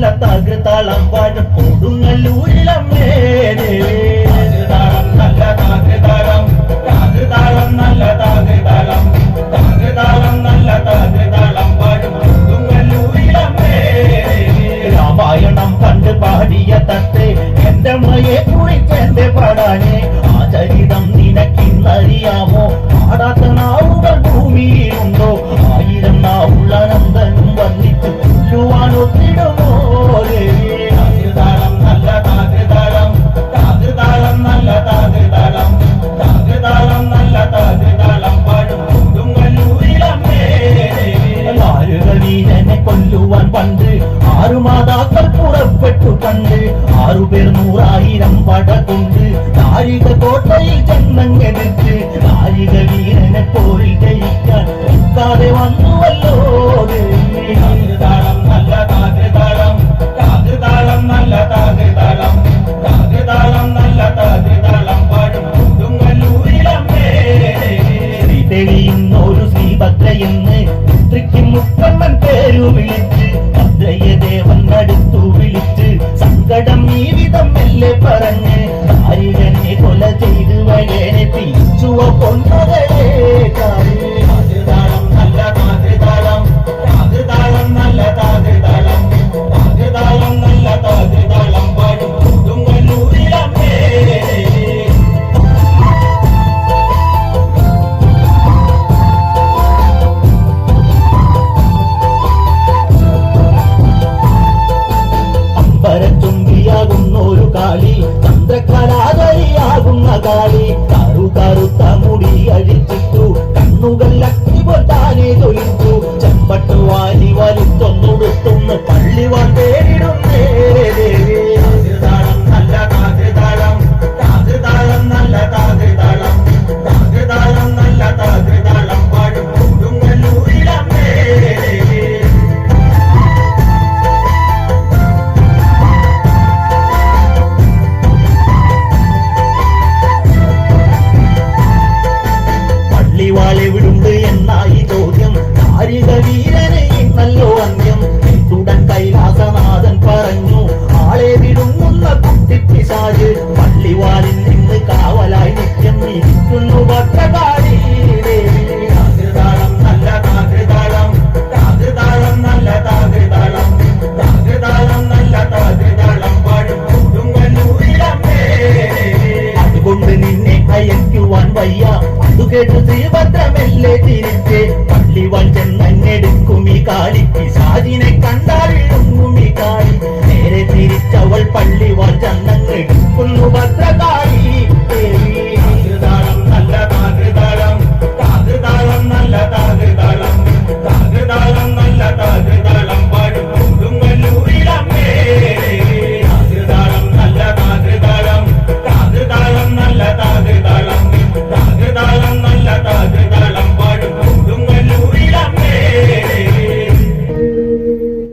നല്ല തകൃതാളം വാഴും കൊടുങ്ങല്ലൂരിലമ്മേ നല്ല തകൃതാളം തകൃതാളം നല്ല തകൃതാളം തകൃതാളം നല്ല തകൃതാളം വാഴും കൊടുങ്ങല്ലൂരിലമ്മേ രാമായണം കണ്ട് പാടിയ തത്തെ എന്റെ മയെ കുറിച്ച് എന്റെ പാടാനെ ആ ചരിതം നിനക്കിന്നറിയാമോ പാടാത്ത നാവുകൾ ഭൂമിയിലുണ്ടോ ആയിരം നാവുള്ള നന്ദനും വന്നിട്ട് കൊല്ലുവാനൊത്തിടുമോ താകൃതാളം നല്ല താകൃതാളം താകൃതാളം നല്ല താകൃതാളം താകൃതാളം നല്ല താകൃതാളം പാടും കൊടുങ്ങല്ലൂരിലമ്മേ നാലുകൾ വീരനെ കൊല്ലുവാൻ പണ്ട് 6 മാതാക്കൾ പുറപ്പെട്ടു കണ്ട് 6 പേർ 100,000 പട കൊണ്ട് നാരിക കോട്ടയിൽ ചെന്നങ്ങെടുത്ത് നാരിക വീരനെ പോരിൽ ജയിക്കാൻ നിൽക്കാതെ വന്നുവല്ലോ താകൃതാളം നല്ല താകൃതാളം താകൃതാളം നല്ല താകൃതാളം താകൃതാളം നല്ല താകൃതാളം പാടും കൊടുങ്ങല്ലൂരിലമ്മേ ശ്രീ തെളിയുന്നൊരു ശ്രീഭദ്രയെന്ന് പുത്രിക്ക് മുക്കമ്മൻ പേരു വിളിച്ച് ഭദ്രയെ ദേവൻ അടുത്തു വിളിച്ച് സങ്കടം ഈ വിധം മെല്ലെ പറഞ്ഞ് നാരികനെ കൊല ചെയ്ത് വയനെ തിരിച്ചുവോ കൊന്നതേ താകൃതാളം നല്ല താകൃതാളം താകൃതാളം നല്ല താകൃതാളം താകൃതാളം നല്ല താകൃതാളം പാടും കൊടുങ്ങല്ലൂരിലമ്മേ അമ്പരത്തുമ്പിയാകുന്നൊരു കാളി ചന്ദ്രകലാധരിയാകുന്ന കാളി കറുത്ത മുടി അഴിച്ചിട്ടു കണ്ണുകൾ അഗ്നി പോറ്റാനെ തൊലിച്ചു ചെമ്പട്ടു വാരി വലിത്തൊന്നുടുത്തുന്ന് പള്ളിവാൻ പേരിടുന്നേ താകൃതാളം നല്ല താകൃതാളം താകൃതാളം നല്ല താകൃതാളം താകൃതാളം നല്ല താകൃതാളം പാടും കൊടുങ്ങല്ലൂരിലമ്മേ പള്ളിവാളെവിടുണ്ട് എന്നായി ചോദ്യം നാരിക വീരനെ ഇന്നല്ലോ അന്ത്യം ഉടൻ കൈലാസനാഥൻ പറഞ്ഞു ആളെ വിടുങ്ങുന്ന കുട്ടിപ്പിശാച് പള്ളിവാളിൽ നിന്ന് കാവലായി നിത്യം ഇരിക്കുന്നു ഭദ്രകാളി താകൃതാളം നല്ല താകൃതാളം താകൃതാളം നല്ല താകൃതാളം താകൃതാളം നല്ല താകൃതാളം പാടും കൊടുങ്ങല്ലൂരിലമ്മേ അതുകൊണ്ട് നിന്നെ അയക്കുവാൻ വയ്യ കേട്ടു ശ്രീഭദ്രമെല്ലെ തിരിച്ച് പള്ളിവാൾ ചെന്നെടുക്കും ഈ കാളി പിശാചിനെ കണ്ടാൽ വിഴുങ്ങും ഈ കാളി നേരെ തിരിച്ചവൾ പള്ളിവാൾ ചെന്ന